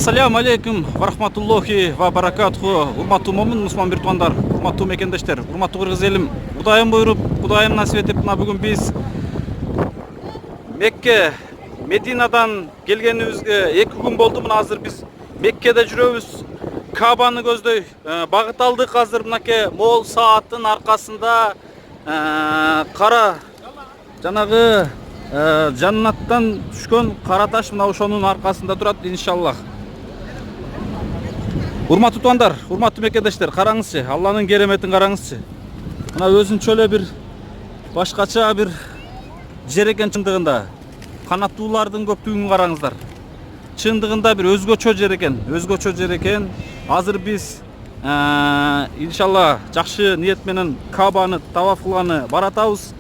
Ассаляму алейкум ва рахматуллахи ва баракатуху. Урматтуу момун мусулман туугандар, урматтуу мекендештер, урматтуу кыргыз элим. Кудайым буйруп, Кудайым насип этип, мына бүгүн биз Мекке, Мединадан келгенибизге 2 күн болду. Мына азыр биз Меккеде жүрөбүз. Кабаны көздөй багыт алдык. Азыр мынакей мол сааттын аркасында кара жанагы жаннаттан түшкөн кара таш мына ошонун аркасында турат иншаллах. Урматтуу туугандар, урматтуу мекендештер, караңызчы, Алланын кереметин караңызчы. Мына өзүнчө эле бир башкача бир жер экен чындыгында. Канаттуулардын көптүгүн караңыздар. Чындыгында бир өзгөчө жер экен. Азыр биз иншалла жакшы ниет менен Кабаны таваф кылганы баратабыз.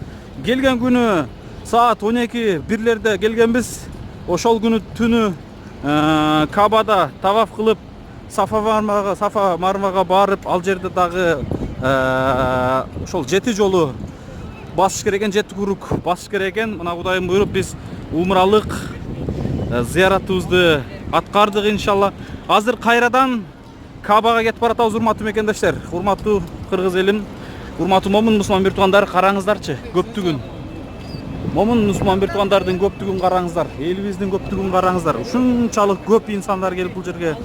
Келген күнү саат 12:01 келгенбиз. Ошол күнү түнү Кабада таваф кылып, Сафа Марвага барып, ал жерде дагы ошол 7 жолу басыш керек экен, 7 курук басыш керек экен. Мына Кудайым буйруп биз умралык зыяратыбызды аткардык иншалла. Азыр кайрадан Кабага кетип баратабыз, урматтуу мекендештер, урматтуу кыргыз элим, урматтуу момун мусулман туугандар, караңыздарчы, көптүгүн. Момун мусулман туугандардын көптүгүн караңыздар, элибиздин көптүгүн караңыздар. Ушунчалык көп инсандар келип бул жерге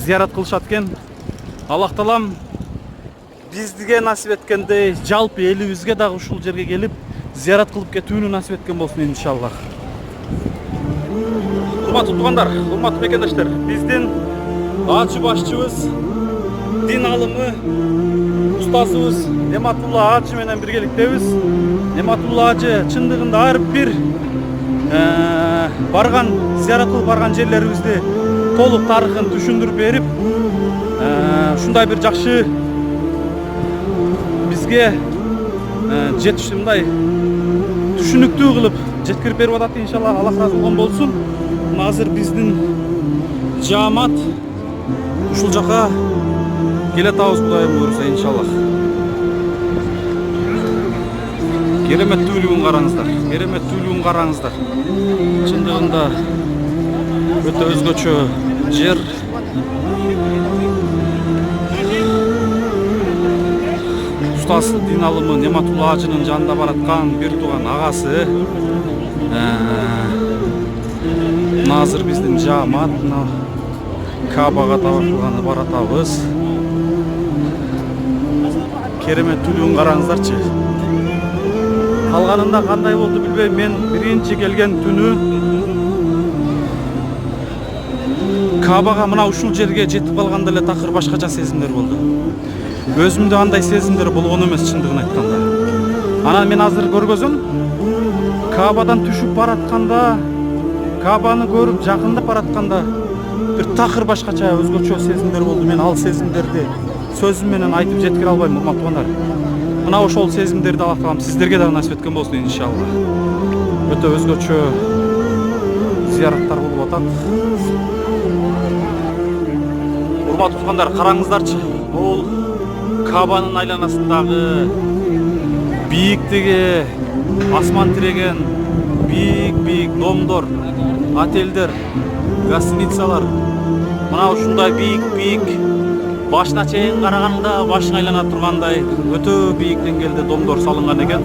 зиярат кылышат экен. Аллах таалам бизге насип эткендей, жалпы элибизге дагы ушул жерге келип зиярат кылып кетүүнү насип эткен болсун иншаллах. Урматтуу туугандар, урматтуу мекендештер, биздин ачы башчыбыз, дин алымы, устазыбыз Нематулла Ажы менен биргеликтебиз. Нематулла Ажы чындыгында ар бир барган, зиярат кылып барган жерлерибизди толук тарыхын түшүндүрүп берип, ушундай бир жакшы бизге жетишимдай түшүнүктүү кылып жеткирип берип атат иншалла. Аллах ыраазы болгон болсун. Азыр биздин жаамат ушул жака келатабыз, Кудайым буйруса иншаллах. Кереметтүүлүгүн караңыздар. Чындыгында өтө өзгөчө жер. Устаз дин алымы Нематулла Ажынын жанында бараткан бир тууган агасы. Азыр биздин жаамат Кабага таваф кылганы баратабыз. Кереметтүүлүгүн караңыздарчы. Калганында кандай болду билбейм. Мен биринчи келген түнү Кабага мына ушул жерге жетип калганда эле такыр башкача сезимдер болду. Өзүмдө андай сезимдер болгон эмес чындыгын айтканда. Анан мен азыр көргөзөм. Кабадан түшүп баратканда, Кабаны көрүп жакындап баратканда бир такыр башкача өзгөчө сезимдер болду. Мен ал сезимдерди сөзүм менен айтып жеткире албайм, урматтуу туугандар. Мына ошол сезимдерди Аллах таалам сиздерге дагы насип эткен болсун иншалла. Өтө өзгөчө зыяраттар болуп атат. Урматтуу туугандар, караңыздарчы. Бул Кабанын айланасындагы бийиктиги асман тиреген бийик домдор, отелдер, гостиницалар. Мына ушундай бийик башына чейин караганда башың айлана тургандай өтө бийик деңгээлде домдор салынган экен.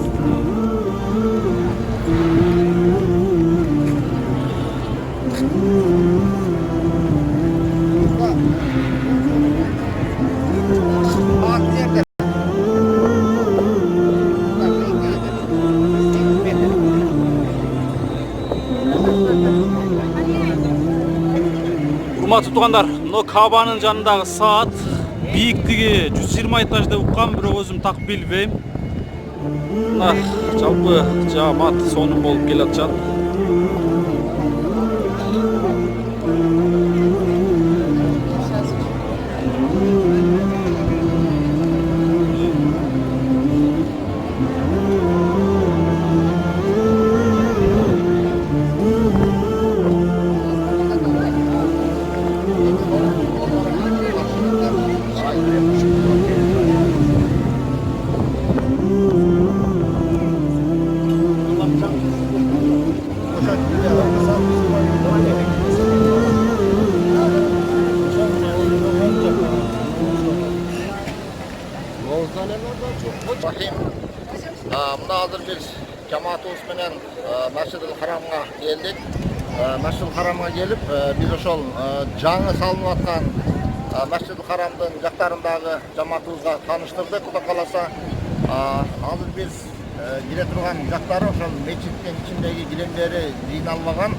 Урматтуу туугандар, мына Кабанын жанындагы саат бийиктиги 120 этаж деп уккам, бирок өзүм так билбейм. Мына жалпы жаамат сонун болуп келатат. Rahim. Mına hazır biz cemaatimiz menен Masjidil Haramga geldik. Masjidil Haramga gelip biz ошол жаңы салынып аткан Masjidil Haramдын жактарындагы жамаатыбызга тааныштырдык. Кудай кааласа, азыр біз кире турган жактары ошол мечиттин ичиндеги килемдери жыйналбаган,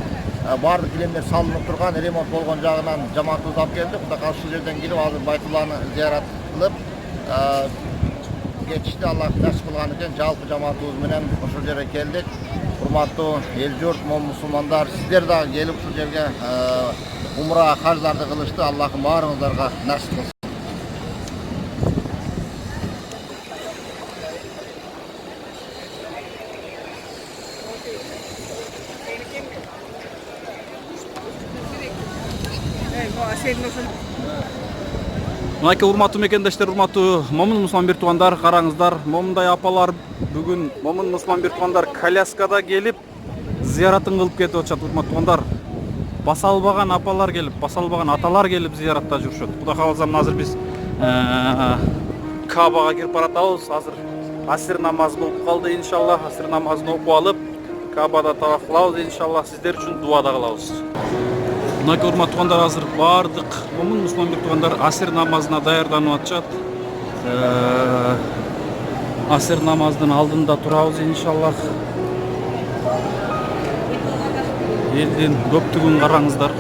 баардык килемдер салынып турган, ремонт болгон жагынан жамаатыбызды алып келдик. Кудай кааласа ушул жерден кирип азыр Байтулланы зыярат кылып geçişte Allah nasip kılgan eкен жалпы жамаатыбыз менен ошол жерге келдик. Урматтуу эл журт, мусулмандар, сиздер дагы келип ушул жерге умра, хажларды кылышты. Аллахым баарыңыздарга насип кылсын. Мынакей урматтуу мекендештер, урматтуу момун мусулман бир туугандар, караңыздар, момундай апалар бүгүн момун мусулман бир туугандар коляскада келип зыяратын кылып кетип атышат. Урматтуу туугандар, баса албаган апалар келип, баса албаган аталар келип зыяратта жүрүшөт. Кудай кааласа азыр биз Кабага кирип баратабыз. Азыр асир намазы болуп калды, иншалла. Асир намазын окуп алып, Кабада таваф кылабыз, иншалла. Сиздер үчүн дуа да кылабыз. Мынакей урматтуу туугандар, азыр баардык момун мусулман бир туугандар асир намазына даярданып атышат. Асир намазынын алдында турабыз, иншалла. Элдин көптүгүн караңыздар.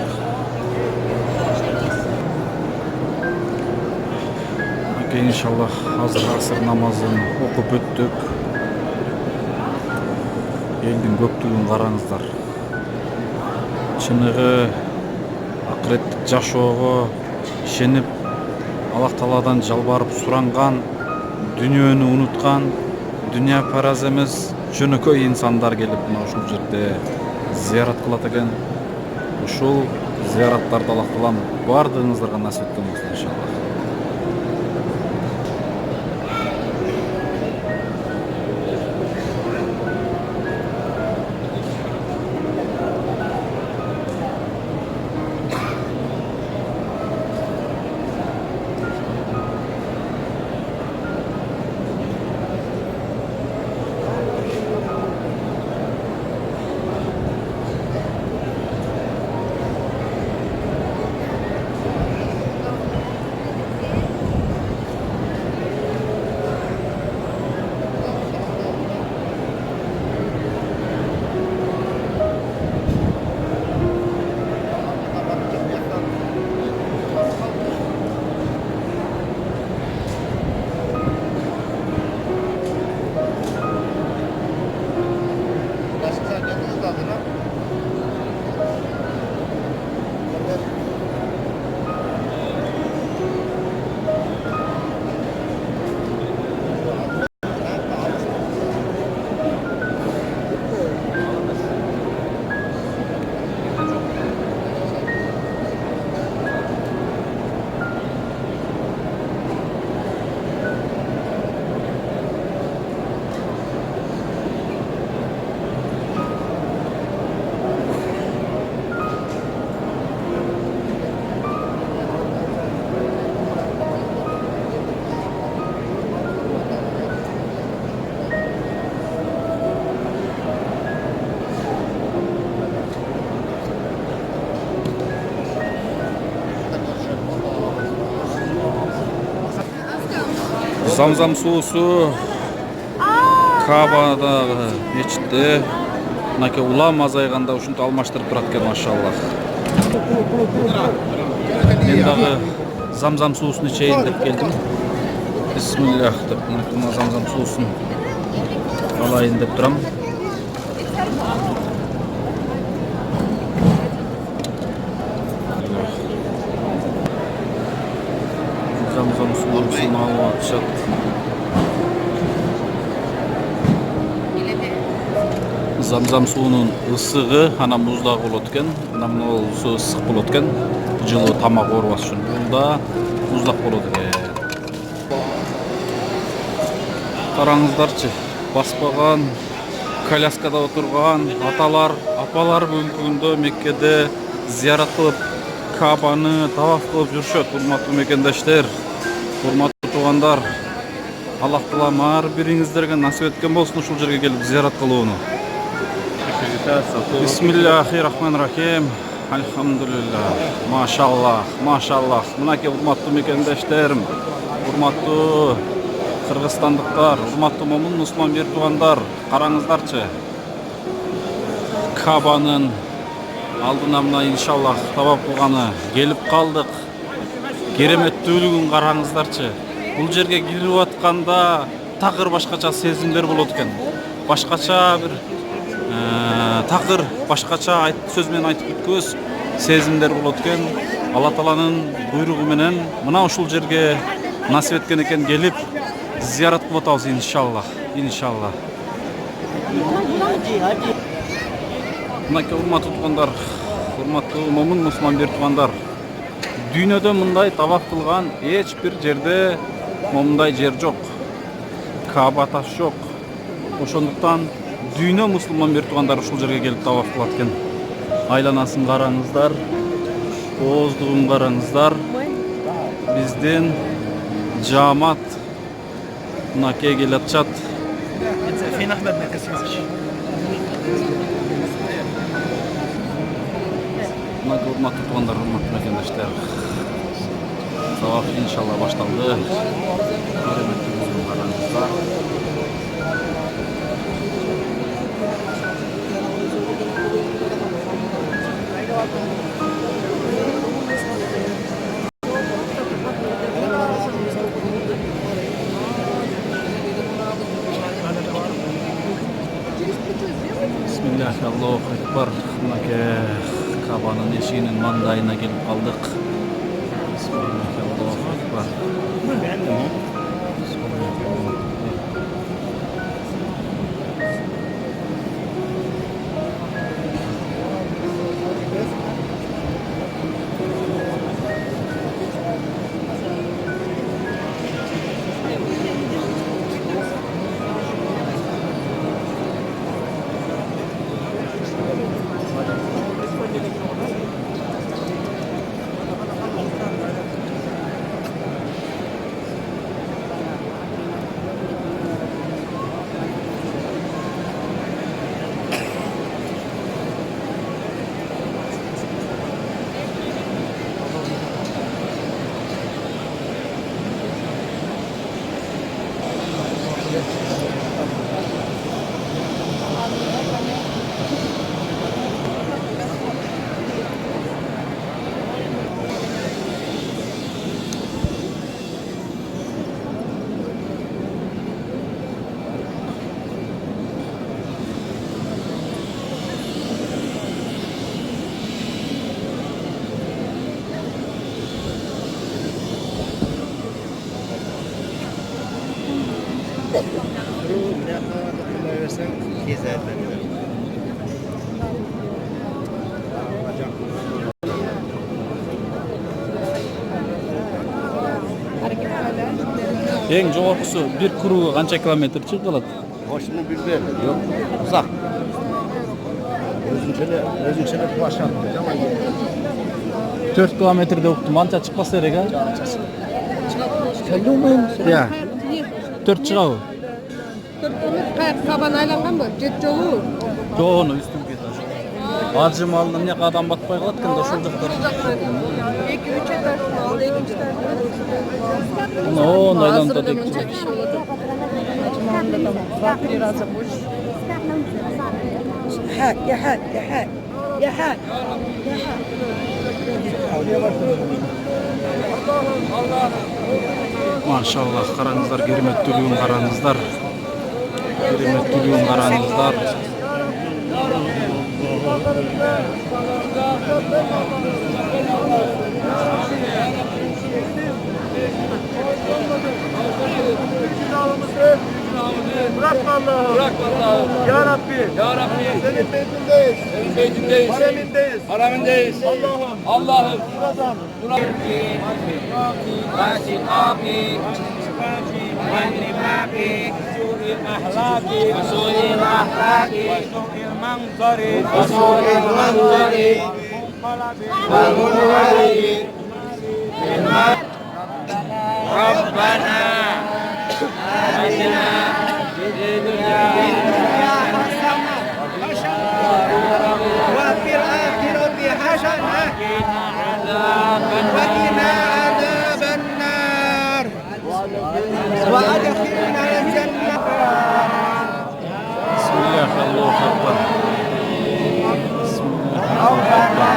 Мынакей иншалла азыр асир намазын окуп өттүк. Элдин көптүгүн караңыздар. Чыныгы акыреттик жашоого ишенип, Аллах Тааладан жалбарып суранган, дүйнөнү унуткан, дүйнө параз эмес, жөнөкөй инсандар келип мына ушул жерде зыярат кылат экен. Ушул зыяраттарды Аллах Таалам баардыгыңыздарга насип эткөн болсун, иншалла. Замзам суусу Кабадагы мечитте мынакей улам азайганда ушинтип алмаштырып турат экен, машаллах. Мен дагы замзам суусун ичейин деп келдим. Бисмиллах деп мына замзам суусун алайын деп турам. Замзам суусун алып атышат. Замзам суунун ысыгы анан муздагы болот экен. Мына бул суу ысык болот экен. Жылуу тамак оорубас үчүн. Бул да муздак болот экен. Караңыздарчы, баспаган, коляскада отурган аталар, апалар бүгүнкү күндө Меккеде зыярат кылып, Кабаны таваф кылып жүрүшөт. Урматтуу мекендештер, урматтуу туугандар. Alloh taolom har biringizlarga nasib etgan bo'lsin ушул жерге kelib ziyorat qiluvni. Bismillahirrahmanirrahim. Alhamdulillah. Maşallah, maşallah. Mınaki urmatlı mekendештерим, урматтуу кыргызстандыктар, урматтуу момун мусулман бир туугандар, караңыздарчы. Кабанын алдына мына иншаллах табап кылганы келип калдык. Кереметтүүлүгүн караңыздарчы. Бул жерге кирип атканда такыр башкача сезимдер болот экен. Башкача бир такыр башкача сөз менен айтып бүткөс сезимдер болот экен. Алла Тааланын буйругу менен мына ушул жерге насип эткен экен келип зиярат кылып атабыз иншаллах. Иншаллах. Мынакей урматтуу туугандар, урматтуу момун мусулман бир туугандар. Дүйнөдө мындай таваф кылган эч бир жерде момундай жер жок. Каба таш жок. Ошондуктан дүйнө мусулман бир туугандар ушул жерге келип таваф кылат экен. Айланасын караңыздар, ооздугун караңыздар. Биздин жаамат мынакей келип атышат. Мынакей урматтуу туугандар, урматтуу мекендештер. Таваф иншалла башталды. Кереметтүү караңыздар. Bismillah, Allahu Ekber. Mınakey Kaba'nın eşiğinin mandayına gelip kaldık. Bismillah, Allahu Ekber. Ең жогоркусу бир кругу канча километр чыгылат? Ошону билбейм. Жок, узак. Өзүнчөлөп башат. 4 километр деп уктум. Анча чыкпаса керек, а? Я. 4 чыгабы? 4 километр Кабан айланганбы? 7 жолу. Жок, үстүмгө этаж. Ажы малына эмне адам батпай калат экен да ошол жактар. 2-3 этаж, ал экинчи этаж. О, айланып атат. Maşallah, караңыздар, кереметтүүлүгүн караңыздар. Кереметтүүлүгүн караңыздар. Bırakma Allah'ım. Bırakma Allah'ım. Ya Rabbi. Ya Rabbi. Senin beytindeyiz. Senin beytindeyiz. Haramindeyiz. Haramindeyiz. Allah'ım. Allah'ım. Buradan. Buradan. ربنا وفي الآخرة حسنة وقنا عذاب النار وأدخلنا الجنة. بسم الله الله أكبر. بسم الله الله أكبر.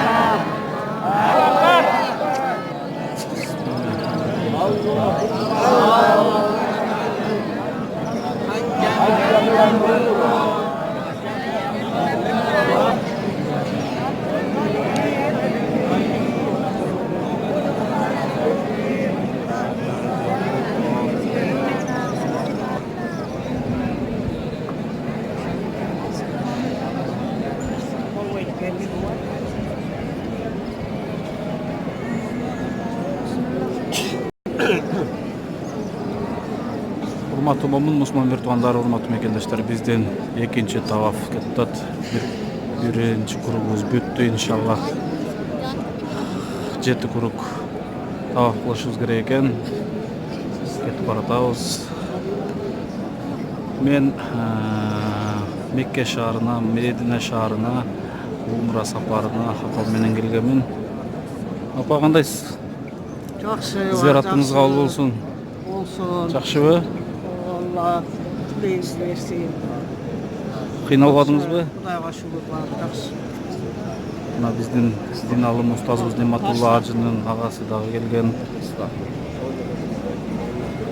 Урматтуу момун мусулман мертугандар, урматтуу мекендештер, бизден экинчи таваф кетип атат. Биринчи кругубуз бүттү иншаллах. 7 круг таваф кылышыбыз керек экен. Кетип баратабыз. Мен Мекке шаарына, Медина шаарына умра сапарына акыл менен келгенмин. Апа кандайсыз? Жақсы. Зияратыңыз кабыл болсун. Болсын. Жакшыбы? Алла тілейсін берсін. Кыйналбадыңызбы? Құдайға шүкір бар. Жақсы. Мына биздин дин алым устазыбыз Нематулла Ажынын агасы дагы келген.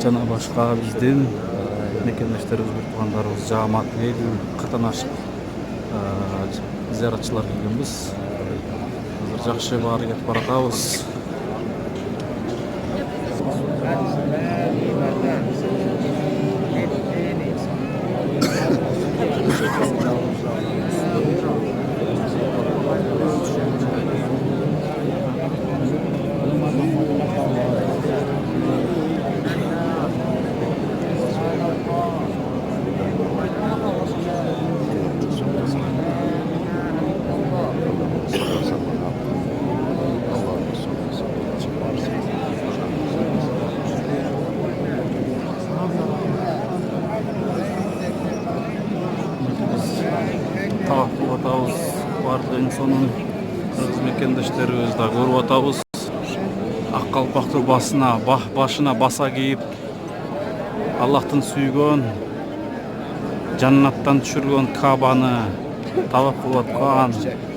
Жана башка биздин мекендештерибиз, туугандарыбыз, жаамат эл катанаш зияратчылар келгенбиз. Азыр жакшы баары кетип баратабыз. Таваф кылып атабыз. Бардыгын сонун кыргыз мекендештерибиз да көрүп атабыз. Ак калпакты башына баса кийип, Аллахтын сүйгөн, жаннаттан түшүргөн Кабаны таваф кылып аткан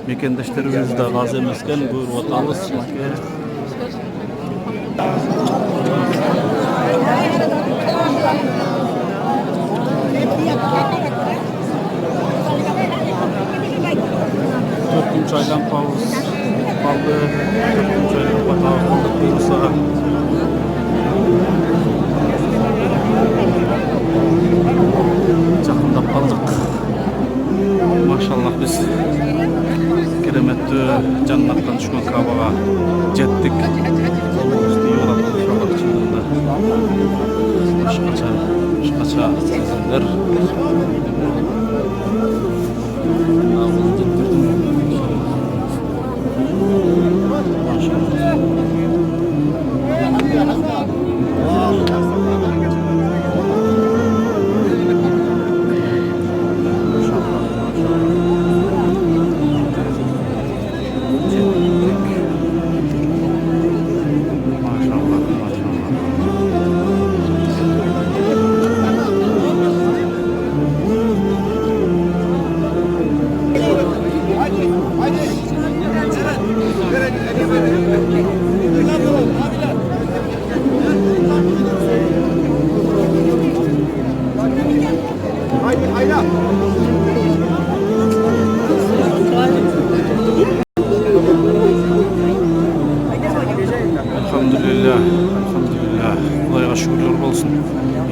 мекендештерибиз да аз эмес экен, көрүп атабыз. Төртүнчү айланпабыз калды. Төртүнчү айланпа табылды буюрса. Жакындап калдык. Машаллах, биз кереметтүү жаннаттан түшкөн Кабага жеттик. Колубузду юурап иншаллах чындыгында. Башкача сезимдер. Elhamdülillah, Kudayga şükürler olsun.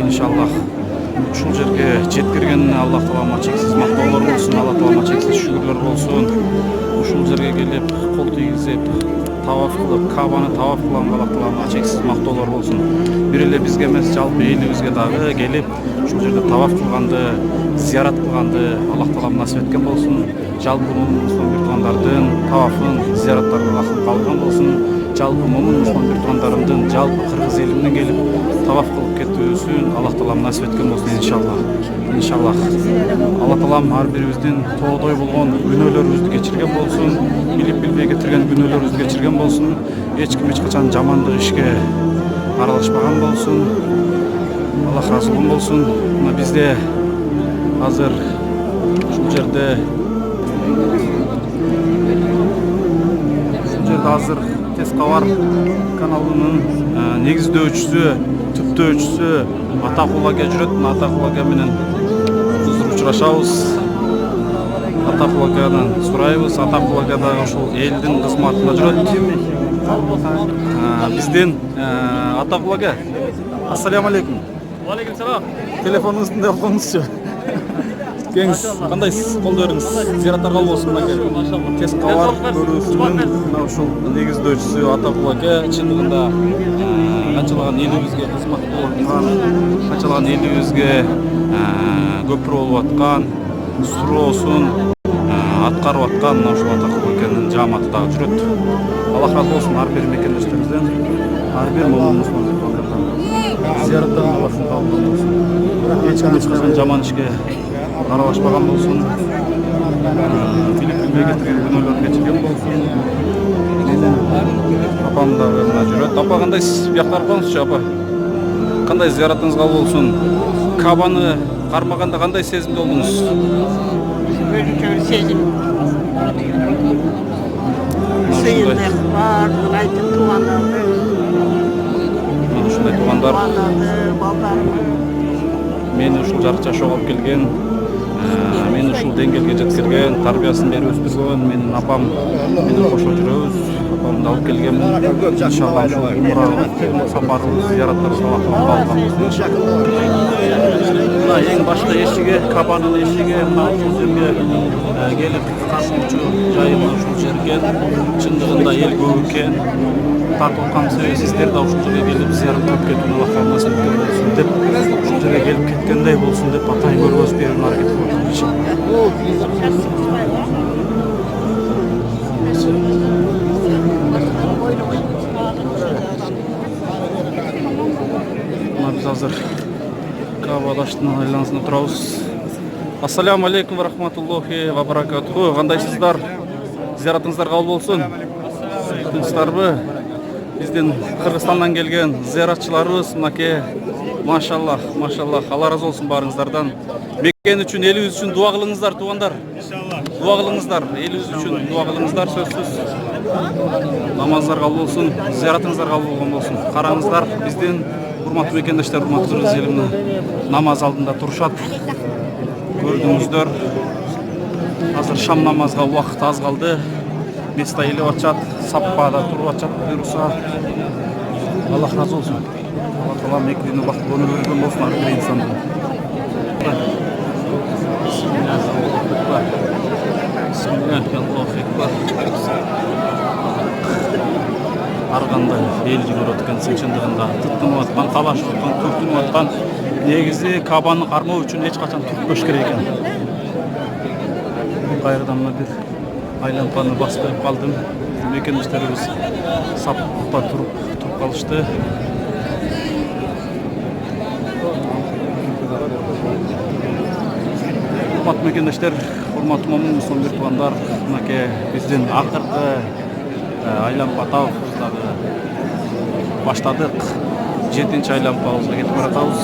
İnşallah ушул жерге жеткиргенине Аллах Таалама чексиз мактоолор болсун, Аллах Таалама чексиз шүгүрлөр болсун. Ушул жерге келип, кол тийгизип, таваф кылып, Кабаны таваф кылган Аллах Таалама чексиз мактоолор болсун. Бир эле бизге эмес, жалпы элибизге дагы келип, ушул жерде таваф кылганды, зиярат кылганды Аллах Таалам насип эткен болсун. Жалпы мусулман туугандардын тавафын, зияраттарын кабыл алган болсун. Жалпы момун мусулман туугандарымдын, жалпы кыргыз элимдин келип таваф кылып кетүүсүн Аллах таалам насип эткен болсун иншаллах. Иншаллах. Аллах таалам ар бирибиздин тоодой болгон күнөөлөрүбүздү кечирген болсун, билип билбей кетирген күнөөлөрүбүздү кечирген болсун. Эч ким эч качан жамандык ишке аралашпаган болсун. Аллах разы болсун. Мына бизде азыр ушул жерде азыр Тез кабар каналынын негиздөөчүсү, түптөөчүсү Атакул аке жүрөт. Атакул аке менен узур учурашабыз. Атакул акадан сурайбыз. Атакул аке дагы ушул элдин кызматында жүрөт. Бизден Атакул аке, ассаламу алейкум. Ва алейкум салам. Телефонуңузду да коңузчу. Кеңиз, кандайсыз? Колдоруңуз зыяраттар кабыл болсун аке. Тез кабар көрүүсүнүн ушул негиздөөчүсү Атакул аке чындыгында канчалаган элибизге кызмат кылып аткан, канчалаган элибизге көпүрө болуп аткан, суроосун аткарып аткан ушул Атакул акенин жааматы дагы жүрөт. Аллах разы болсун ар бир мекендештерибизден, ар бир момун зыяраттар кабыл болсун. Эч ким эч качан жаман ишке аралашпаган болсун. Билип билбей кетирген күнөөлөрүн кечирген болсун. Апам дагы мына жүрөт. Апа кандайсыз? Бияка барбаңызчы апа. Кандай зыяратыңыз кабыл болсун? Кабаны кармаганда кандай сезимде болдуңуз? Өзгөчө сезим. Сыйындык баардыгын айтып туугандарды. Ушундай туугандар Балдарымды. мени ушул жарык жашоого алып келген, мени ушул деңгээлге жеткирген, тарбиясын берип өстүргөн менин апам менен кошо жүрөбүз. Апамды алып келгем. Иншалла ушул умра сапарыбыз, зыяраттарыбыз Аллах мына эң башкы эшиги, Кабанын эшиги мына ушул жерге келип касымчу жайы ушул жер экен. Чындыгында эл көп экен. Тартып аткан себеби сиздер да ушул жерге келип зыярат кылып кетүүнү Аллах насип эткен болсун деп, ушул жерге келип кеткендей болсун деп атайын көргөзүп берүүнү аракет кылып атам иншалла. Мына биз азыр Каба таштын айланасында турабыз. Ассаламу алейкум ва рахматуллахи ва баракатуху. Кандайсыздар? Зыяратыңыздар кабыл болсун. Тынчсыздарбы? Биздин Кыргызстандан келген зыяратчыларыбыз мынакей. Машаллах, машаллах. Алла разы болсун баарыңыздардан. Мекен үчүн, элибиз үчүн дуа кылыңыздар, туугандар. Иншалла. Дуа кылыңыздар, элибиз үчүн дуа кылыңыздар сөзсүз. Намаздар кабыл болсун, зыяратыңыздар кабыл болгон болсун. Караңыздар, биздин урматтуу мекендештер, урматтуу кыргыз элимне намаз алдында турушат. Көрдүңүздөр. Азыр шам намазга убакыт аз калды. Места элеп атышат, саппада туруп атышат буюрса. Аллах разы болсун. Алла таала меккени бактылуу өмүр берген болсун ар бир инсандын. Ар кандай эл жүгүрүп аткансың чындыгында тыттынып аткан, талашып аткан, түртүнүп аткан. Негизи Кабаны кармоо үчүн эч качан түртпөш керек экен. Кайрадан мына бир айланпаны басып берип калдым. Мекендештерибиз сапта туруп калышты. Урматтуу мекендештер, урматтуу момун мусулман туугандар, мынакей биздин акыркы айланпа табыбызды баштадык. 7-нчи айланпабызга кетип баратабыз.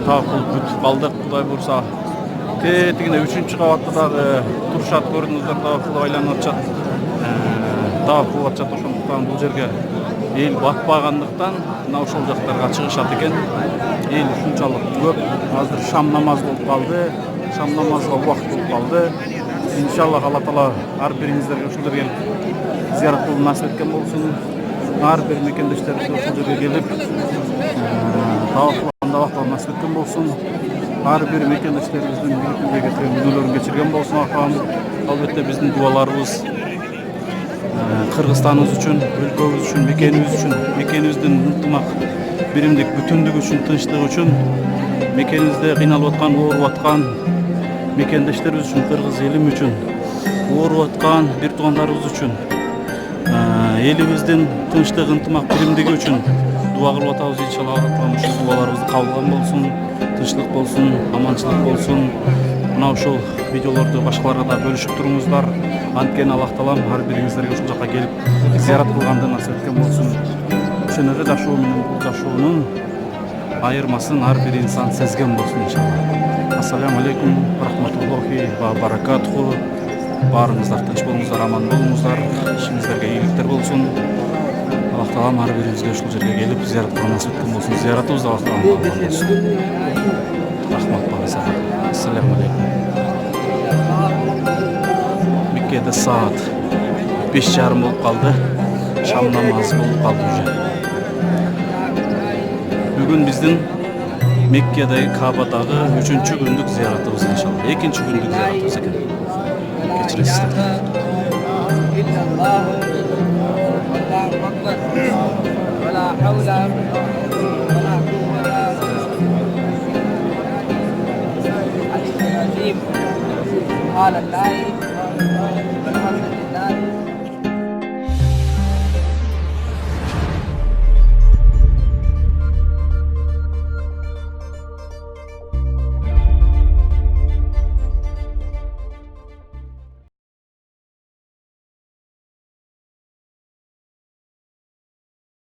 Табып бүтүп калдык, Кудай буйрса. Тегине 3-чү кабатта дагы турушат, көрдүңүздөр, табып кылып айланып атышат. Табып кылып атышат, ошондуктан бул жерге эл батпагандыктан мына ошол жактарга чыгышат экен. Эл ушунчалык көп. Азыр шам намаз болуп калды. Шам намазга убакыт болуп калды. Иншаллах Алла таала ар бириңиздерге ушул жерге зыярат кылууну насип эткен болсун. Ар бир мекендештерибиз ушул жерге келип табакта убакыт насип эткен болсун. Ар бир мекендештерибиздин билип кеткен күнөөлөрүн кечирген болсун. Албетте биздин дуаларыбыз Кыргызстаныбыз үчүн, өлкөбүз үчүн, мекенибиз үчүн, мекенибиздин ынтымак, биримдик, бүтүндүк үчүн, тынчтык үчүн, мекенибизде кыйналып аткан, ооруп аткан мекендештерибиз үчүн, кыргыз элим үчүн, ооруп аткан бир туугандарыбыз үчүн, элибиздин тынчтык, ынтымак, биримдиги үчүн дуа кылып атабыз иншалла. Алла ушул дуаларыбызды кабыл кылган болсун, тынччылык болсун, аманчылык болсун. Мына ушул видеолорду башкаларга да бөлүшүп туруңуздар. Анткени Аллах таалам ар бириңиздерге ушул жакка келип зиярат кылганды насип эткен болсун. Ошондой жашоо менен бул жашоонун айырмасын ар бир инсан сезген болсун иншалла. Ассаламу алейкум ва рахматуллахи ва баракатуху. Барыңыздар тынч болуңуздар, аман болуңуздар. Ишиңиздерге ийгиликтер болсун. Аллах таалам ар бирибизге ушул жерге келип зиярат кылган насип эткен болсун. Зиyaratыбызды Аллах таалам кабыл кылсын. Рахмат багыңыздарга. Ассаламу алейкум. Меккеде саат 5:30 болуп калды. Шам намазы болуп калды уже. Бүгүн биздин Меккедеги Кабадагы 3-чү күндүк зиyaratыбыз иншалла. 2-чү күндүк зиyaratыбыз экен. Кечиресиздер. سبحان الله والحمد لله